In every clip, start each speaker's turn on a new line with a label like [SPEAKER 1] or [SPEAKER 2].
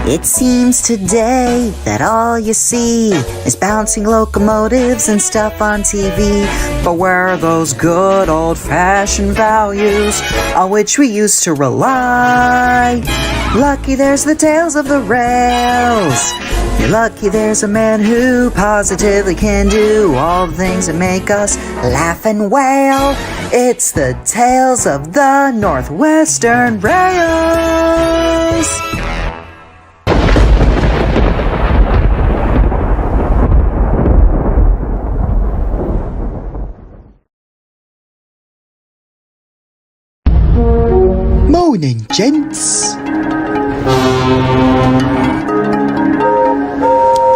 [SPEAKER 1] It seems today that all you see is bouncing locomotives and stuff on TV. But where are those good old-fashioned values on which we used to rely? Lucky there's the tales of the rails. You're lucky there's a man who positively can do all the things that make us laugh and wail. It's the tales of the Northwestern Rails. Morning, gents.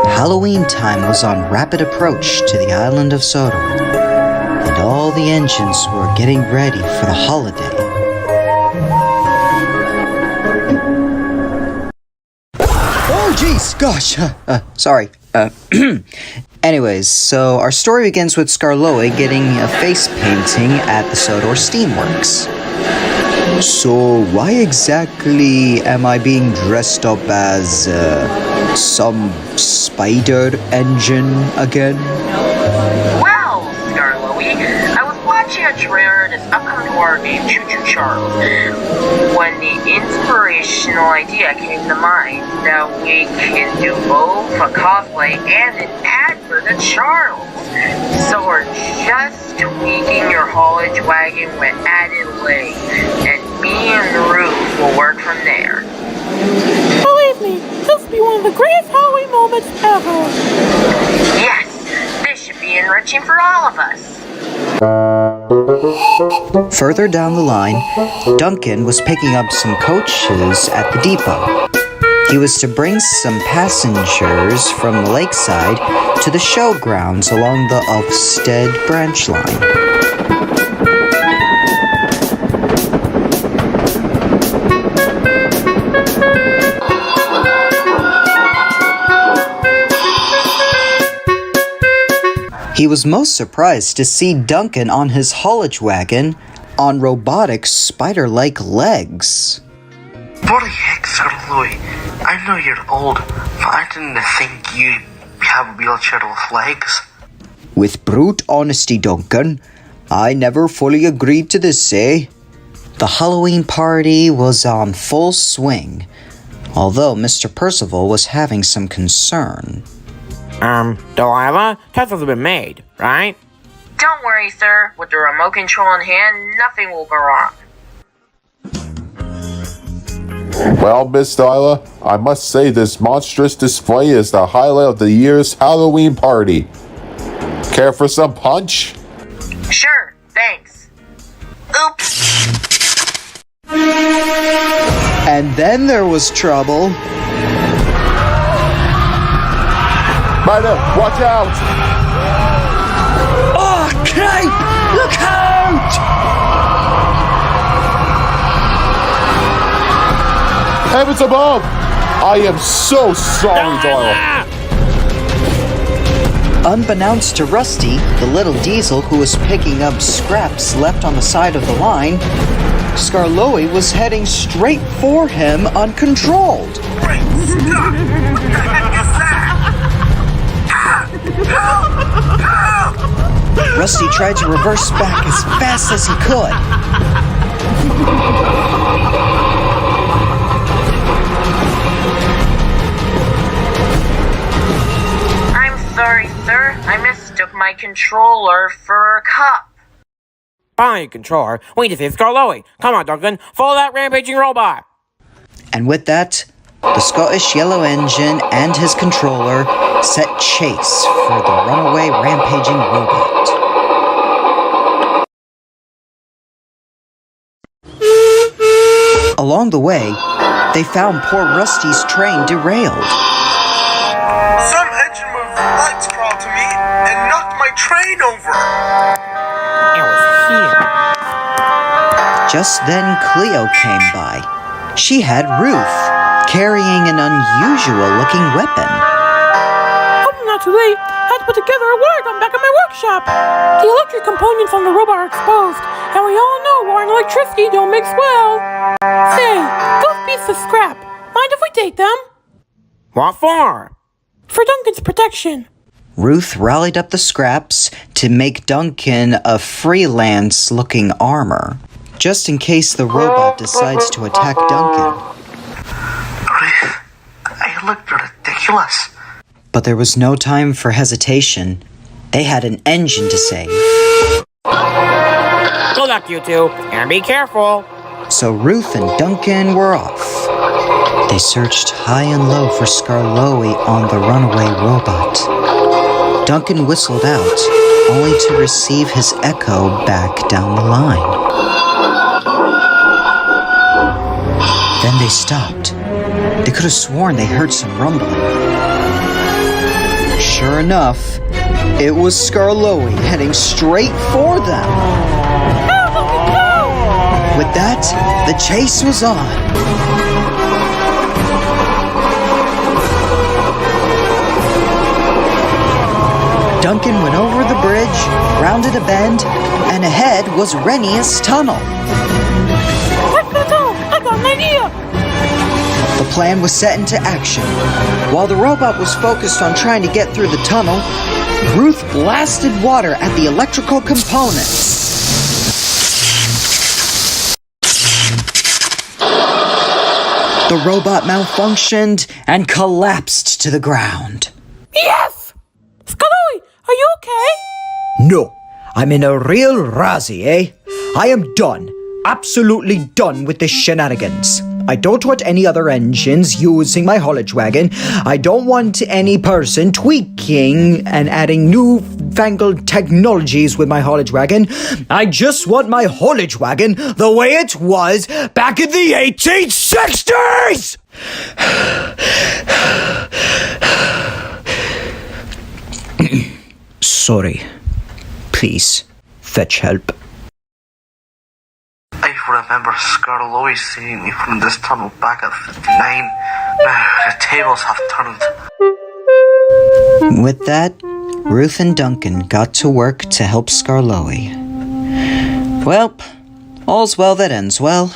[SPEAKER 1] Halloween time was on rapid approach to the island of Sodor, and all the engines were getting ready for the holiday. Oh, jeez, gosh, sorry. Anyways, so our story begins with Skarloey getting a face painting at the Sodor Steamworks. So, why exactly am I being dressed up as, some spider engine again?
[SPEAKER 2] Well, Skarloey, I was watching a trailer of this upcoming horror game, Choo Choo Charles, when the inspirational idea came to mind that we can do both a cosplay and an ad for the Charles. So we're just tweaking your haulage wagon with added legs, and me and the roof will work from there.
[SPEAKER 3] Believe me, this will be one of the greatest Halloween moments ever.
[SPEAKER 2] Yes, this should be enriching for all of us.
[SPEAKER 1] Further down the line, Duncan was picking up some coaches at the depot. He was to bring some passengers from the lakeside to the showgrounds along the Ulfstead branch line. He was most surprised to see Duncan on his haulage wagon on robotic spider-like legs.
[SPEAKER 4] What the heck, Skarloey? I know you're old, but I didn't think you have a wheelchair with legs.
[SPEAKER 1] With brute honesty, Duncan, I never fully agreed to this, eh? The Halloween party was on full swing, although Mr. Percival was having some concern.
[SPEAKER 5] Delilah, tests have been made, right?
[SPEAKER 2] Don't worry, sir. With the remote control in hand, nothing will go wrong.
[SPEAKER 6] Well, Miss Delilah, I must say this monstrous display is the highlight of the year's Halloween party. Care for some punch?
[SPEAKER 2] Sure, thanks. Oops.
[SPEAKER 1] And then there was trouble.
[SPEAKER 6] Ryder, watch out!
[SPEAKER 1] Oh, Kate! Look out!
[SPEAKER 6] Heavens above! I am so sorry, Delilah.
[SPEAKER 1] Unbeknownst to Rusty, the little diesel who was picking up scraps left on the side of the line, Skarloey was heading straight for him uncontrolled.
[SPEAKER 4] Great Scott! What the heck is that? Help! Help!
[SPEAKER 1] Rusty tried to reverse back as fast as he could.
[SPEAKER 2] I'm sorry, sir. I mistook my controller for a cup.
[SPEAKER 5] Finally, controller. We just hit Skarloey. Come on, Duncan. Follow that rampaging robot.
[SPEAKER 1] And with that, the Scottish Yellow Engine and his controller set chase for the runaway rampaging robot. Along the way, they found poor Rusty's train derailed.
[SPEAKER 4] Some engine moved lights crawled to me and knocked my train over.
[SPEAKER 5] It was here.
[SPEAKER 1] Just then Cleo came by. She had Ruth, carrying an unusual-looking weapon.
[SPEAKER 3] Hope I'm not too late. I had to put together a wire gun back in my workshop. The electric components on the robot are exposed, and we all know wire and electricity don't mix well. Say, those pieces of scrap, mind if we take them?
[SPEAKER 5] What for?
[SPEAKER 3] For Duncan's protection.
[SPEAKER 1] Ruth rallied up the scraps to make Duncan a freelance-looking armor, just in case the robot decides to attack Duncan.
[SPEAKER 4] Ruth, I look ridiculous.
[SPEAKER 1] But there was no time for hesitation. They had an engine to save.
[SPEAKER 5] Good luck, you two, and be careful.
[SPEAKER 1] So Ruth and Duncan were off. They searched high and low for Skarloey on the runaway robot. Duncan whistled out, only to receive his echo back down the line. Then they stopped. They could have sworn they heard some rumbling. Sure enough, it was Skarloey heading straight for them. With that, the chase was on. Duncan went over the bridge, rounded a bend, and ahead was Renius Tunnel.
[SPEAKER 3] That's all. I got an idea.
[SPEAKER 1] The plan was set into action. While the robot was focused on trying to get through the tunnel, Ruth blasted water at the electrical components. The robot malfunctioned and collapsed to the ground.
[SPEAKER 3] Yes! Skarloey, are you okay?
[SPEAKER 7] No, I'm in a real razzie, eh? I am done. Absolutely done with this shenanigans. I don't want any other engines using my haulage wagon. I don't want any person tweaking and adding newfangled technologies with my haulage wagon. I just want my haulage wagon the way it was back in the 1860s! Sorry. Please, fetch help.
[SPEAKER 4] I remember Skarloey seeing me from this tunnel back at 59. The tables have turned.
[SPEAKER 1] With that, Ruth and Duncan got to work to help Skarloey. Well, all's well that ends well.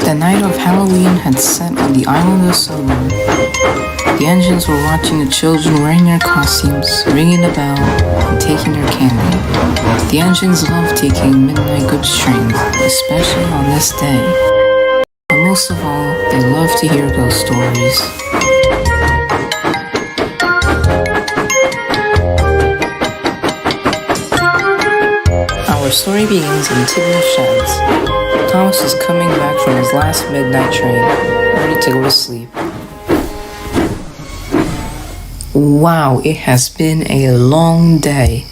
[SPEAKER 8] The night of Halloween had set on the island of Solon. The engines were watching the children wearing their costumes, ringing the bell, and taking their candy. The engines loved taking midnight goods trains, especially on this day. But most of all, they loved to hear ghost stories. Our story begins in Tiburon Sheds. Thomas is coming back from his last midnight train, ready to go to sleep. Wow, it has been a long day,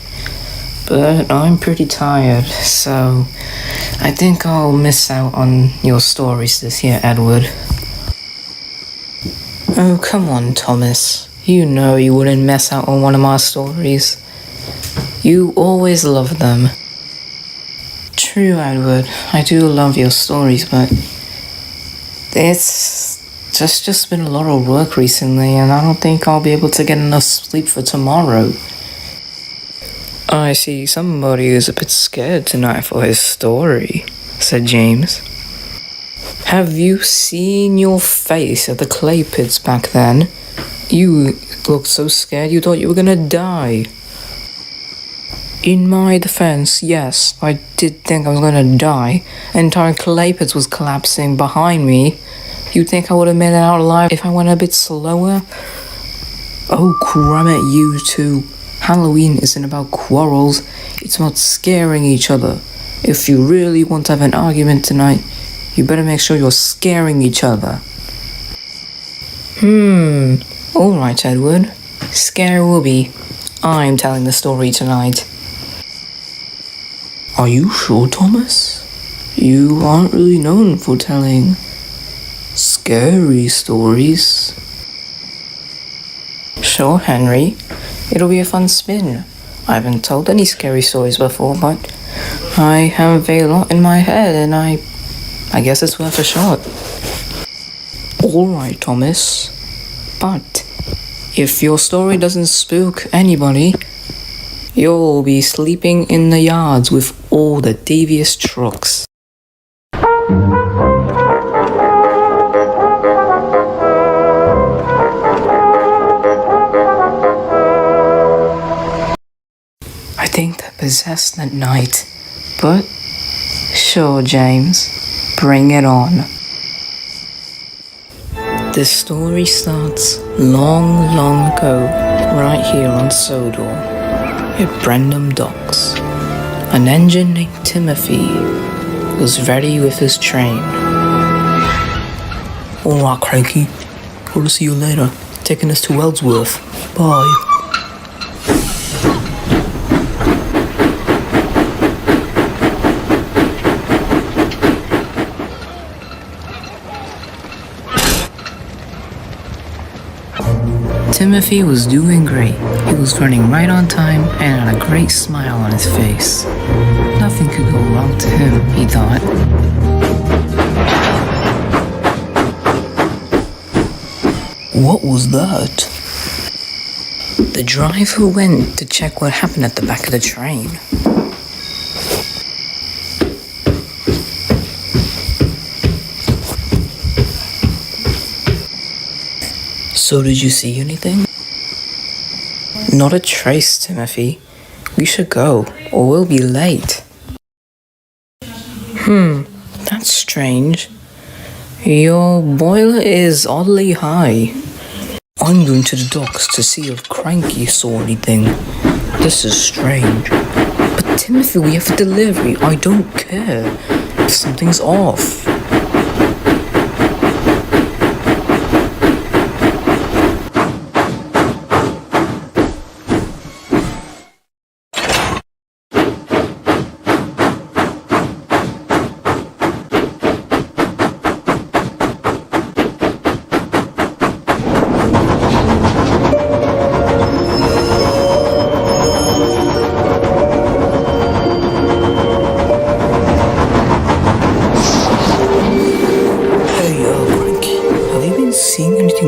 [SPEAKER 8] but I'm pretty tired, so I think I'll miss out on your stories this year, Edward. Oh, come on, Thomas. You know you wouldn't miss out on one of my stories. You always love them. True, Edward. I do love your stories, but it's Just been a lot of work recently, and I don't think I'll be able to get enough sleep for tomorrow. I see somebody is a bit scared tonight for his story, said James. Have you seen your face at the clay pits back then? You looked so scared you thought you were gonna die. In my defense, yes, I did think I was gonna die. An entire clay pits was collapsing behind me. You think I would have made it out alive if I went a bit slower? Oh, cram it, you two. Halloween isn't about quarrels, it's about scaring each other. If you really want to have an argument tonight, you better make sure you're scaring each other. Alright, Edward. Scare will be. I'm telling the story tonight. Are you sure, Thomas? You aren't really known for telling scary stories. Sure, Henry. It'll be a fun spin. I haven't told any scary stories before, but I have a lot in my head, and I guess it's worth a shot. Alright, Thomas. But if your story doesn't spook anybody, you'll be sleeping in the yards with all the devious trucks. I think they're possessed that night, but sure, James, bring it on. The story starts long, long ago, right here on Sodor, at Brendam Docks. An engine named Timothy was ready with his train. Alright, Cranky. Hope to see you later. Taking us to Ellsworth. Bye. Timothy was doing great. He was running right on time and had a great smile on his face. Nothing could go wrong to him, he thought. What was that? The driver went to check what happened at the back of the train. So did you see anything? Not a trace, Timothy. We should go, or we'll be late. That's strange. Your boiler is oddly high. I'm going to the docks to see if Cranky saw anything. This is strange. But Timothy, we have a delivery. I don't care if something's off.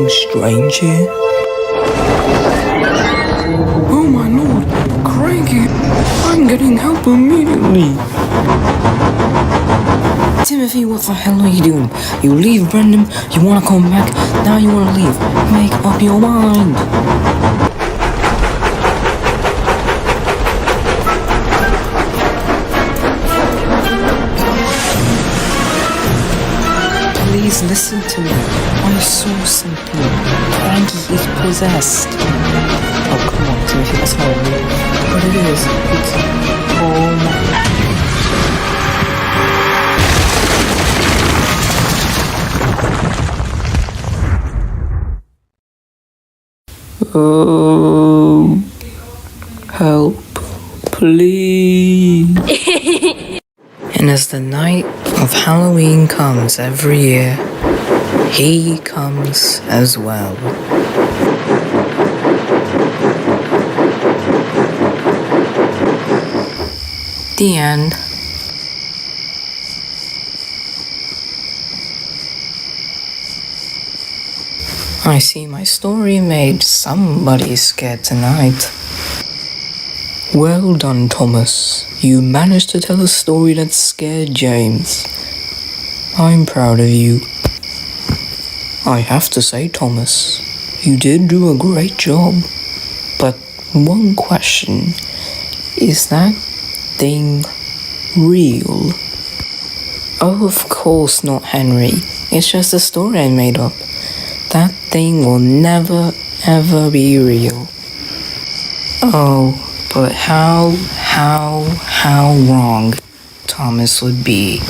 [SPEAKER 8] Strange here? Oh my lord, Cranky! I'm getting help immediately! Timothy, what the hell are you doing? You leave Brendan, you wanna come back, now you wanna leave. Make up your mind! Please listen to me. I saw something. Cranky is possessed. Oh, come on, Timothy, that's not real. But it is. It's... Oh my... help. Please. And as the night of Halloween comes every year, he comes as well. The end. I see my story made somebody scared tonight. Well done, Thomas. You managed to tell a story that scared James. I'm proud of you. I have to say, Thomas, you did do a great job. But one question, is that thing real? Oh, of course not, Henry. It's just a story I made up. That thing will never, ever be real. Oh, but how wrong Thomas would be.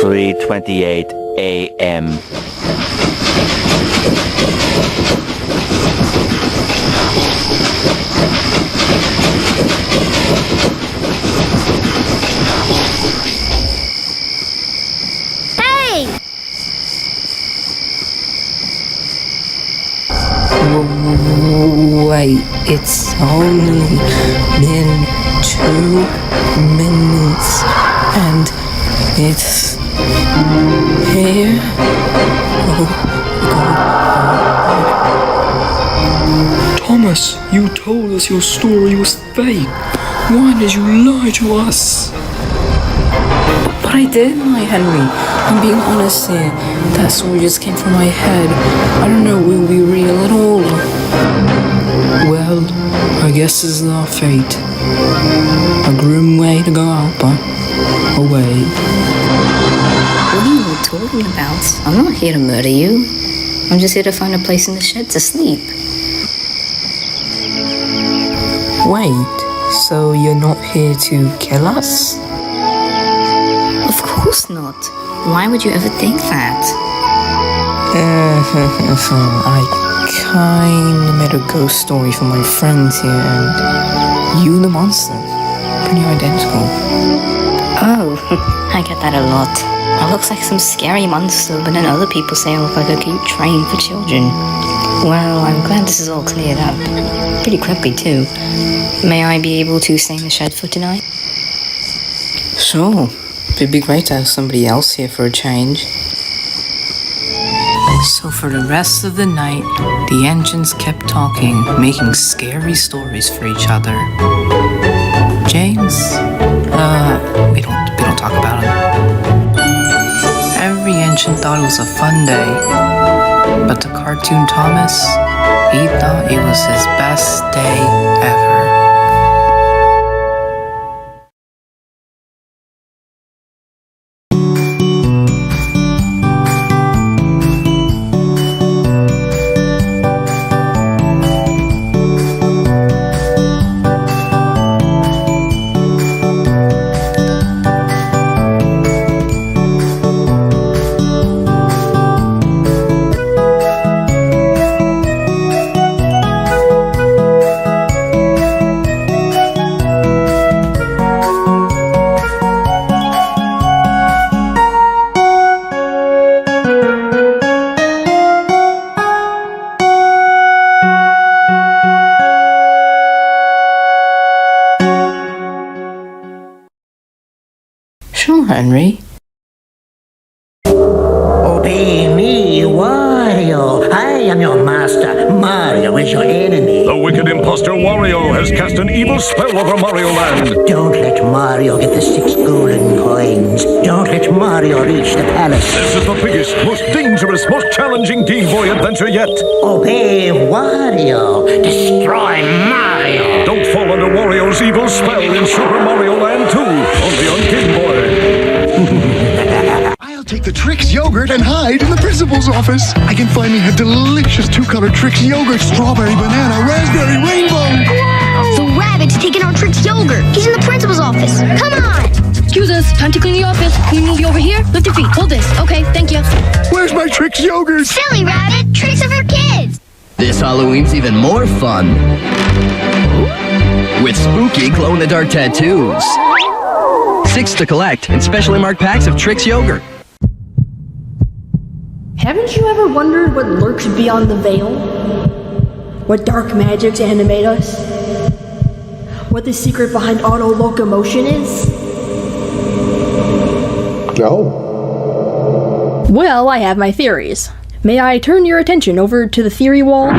[SPEAKER 9] 3:28 a.m.
[SPEAKER 8] Wait, it's only been 2 minutes and it's here. Oh God. Thomas, you told us your story was fake. Why did you lie to us? But I didn't lie, Henry. I'm being honest here. That story just came from my head. I don't know it will be real at all. Well, I guess this is our fate. A grim way to go out, but away.
[SPEAKER 10] What are you all talking about? I'm not here to murder you. I'm just here to find a place in the shed to sleep.
[SPEAKER 8] Wait, so you're not here to kill us?
[SPEAKER 10] Of course not. Why would you ever think that?
[SPEAKER 8] I kinda made a ghost story for my friends here, and you the monster. Pretty identical.
[SPEAKER 10] Oh, I get that a lot. It looks like some scary monster, but then other people say I look like a cute train for children. Well, I'm glad this is all cleared up. Pretty quickly, too. May I be able to stay in the shed for tonight?
[SPEAKER 8] Sure. It'd be great to have somebody else here for a change. So for the rest of the night, the engines kept talking, making scary stories for each other. James? We don't talk about him. Every engine thought it was a fun day, but the cartoon Thomas, he thought it was his best day ever. Sure, Henry.
[SPEAKER 11] Obey me, Wario. I am your master. Mario is your enemy.
[SPEAKER 12] The wicked imposter Wario has cast an evil spell over Mario Land.
[SPEAKER 11] Don't let Mario get the 6 golden coins. Don't let Mario reach the palace.
[SPEAKER 12] This is the biggest, most dangerous, most challenging Game Boy adventure yet.
[SPEAKER 11] Obey Wario. Destroy Mario.
[SPEAKER 12] Don't fall under Wario's evil spell in Super Mario Land 2, only on Game Boy.
[SPEAKER 13] I'll take the Trix yogurt and hide in the principal's office. I can finally have delicious 2-color Trix yogurt, strawberry, banana, raspberry, rainbow.
[SPEAKER 14] The rabbit's taking our Trix yogurt. He's in the principal's office. Come on. Excuse us. Time to clean the office. Can you move you over here? Lift your feet. Hold this. Okay, thank you.
[SPEAKER 13] Where's my Trix yogurt?
[SPEAKER 14] Silly rabbit. Tricks are for kids.
[SPEAKER 15] This Halloween's even more fun with spooky glow-in-the-dark tattoos. 6 to collect in specially marked packs of Trix yogurt.
[SPEAKER 16] Haven't you ever wondered what lurks beyond the veil? What dark magics animate us? What the secret behind auto locomotion is?
[SPEAKER 13] No.
[SPEAKER 16] Well, I have my theories. May I turn your attention over to the theory wall?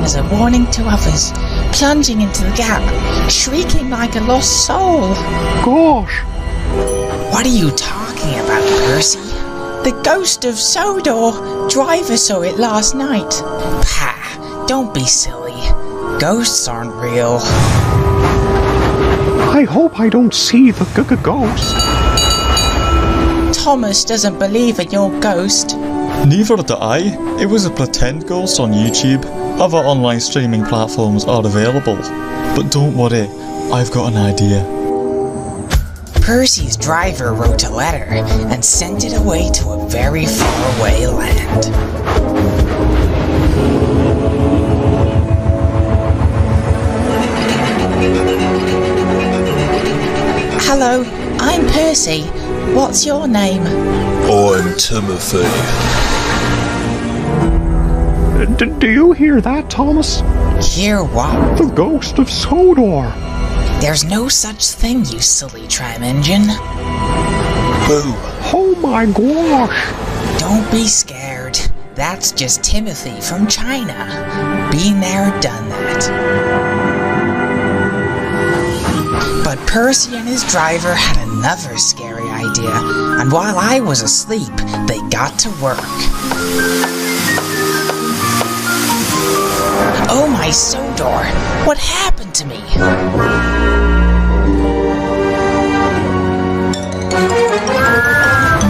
[SPEAKER 17] as a warning to others, plunging into the gap, shrieking like a lost soul.
[SPEAKER 13] Gosh!
[SPEAKER 17] What are you talking about, Percy? The ghost of Sodor. Driver saw it last night. Pah, don't be silly. Ghosts aren't real.
[SPEAKER 13] I hope I don't see the ghost.
[SPEAKER 17] Thomas doesn't believe in your ghost.
[SPEAKER 18] Neither do I. It was a pretend ghost on YouTube. Other online streaming platforms are available. But don't worry, I've got an idea.
[SPEAKER 17] Percy's driver wrote a letter and sent it away to a very faraway land. Hello, I'm Percy. What's your name?
[SPEAKER 19] I'm Timothy.
[SPEAKER 13] Do you hear that, Thomas?
[SPEAKER 17] Hear what?
[SPEAKER 13] The ghost of Sodor.
[SPEAKER 17] There's no such thing, you silly tram engine.
[SPEAKER 19] Boo.
[SPEAKER 13] Oh my gosh.
[SPEAKER 17] Don't be scared. That's just Timothy from China. Been there, done that. But Percy and his driver had another scary idea, and while I was asleep, they got to work. Oh my Sodor, what happened to me?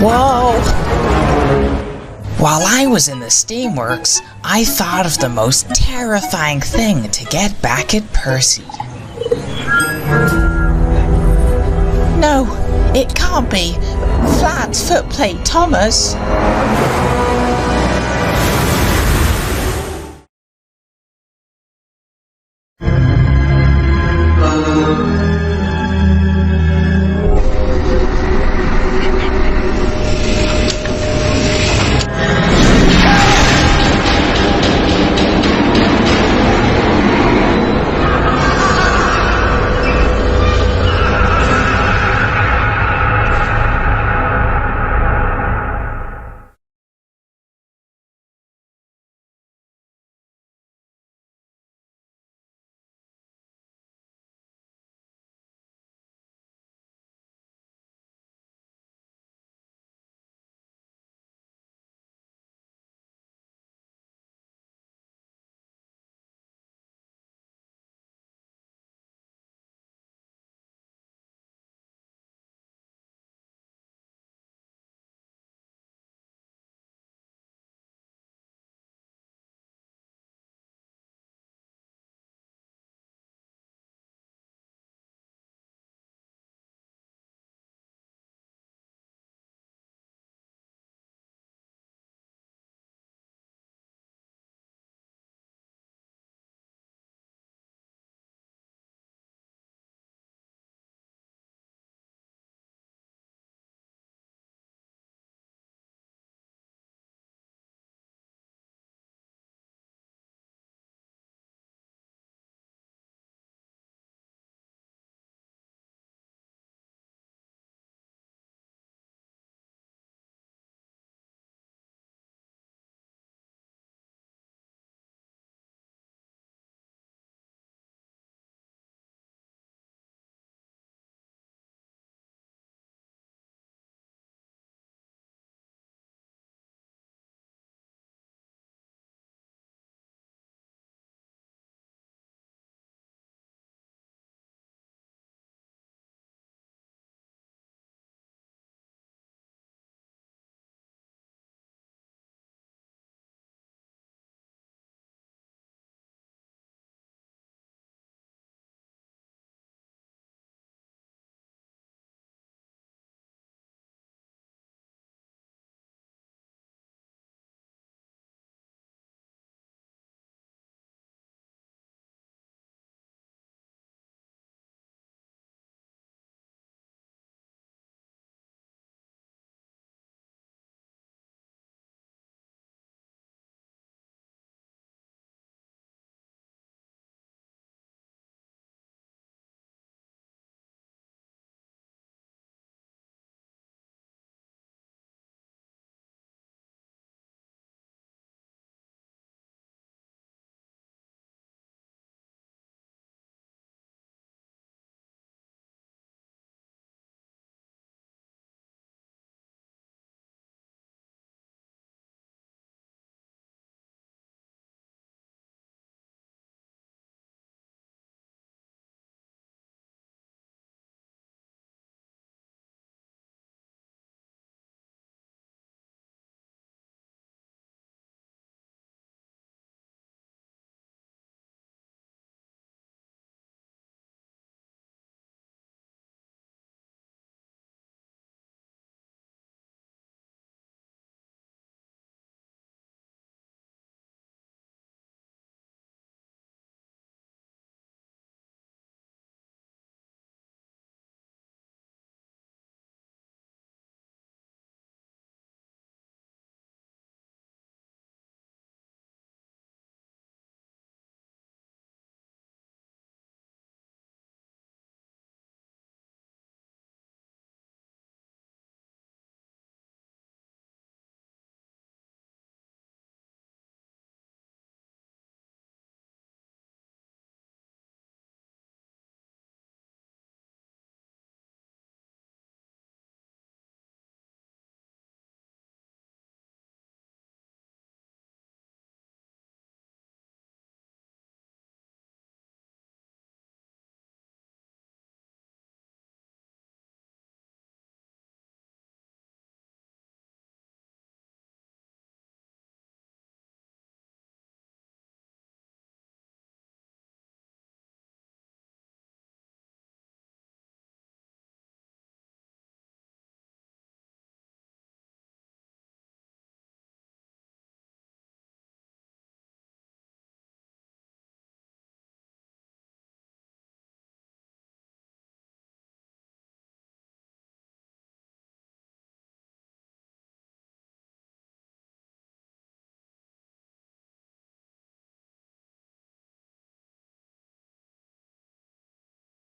[SPEAKER 17] Whoa! While I was in the steamworks, I thought of the most terrifying thing to get back at Percy. No, it can't be. Flat's footplate Thomas.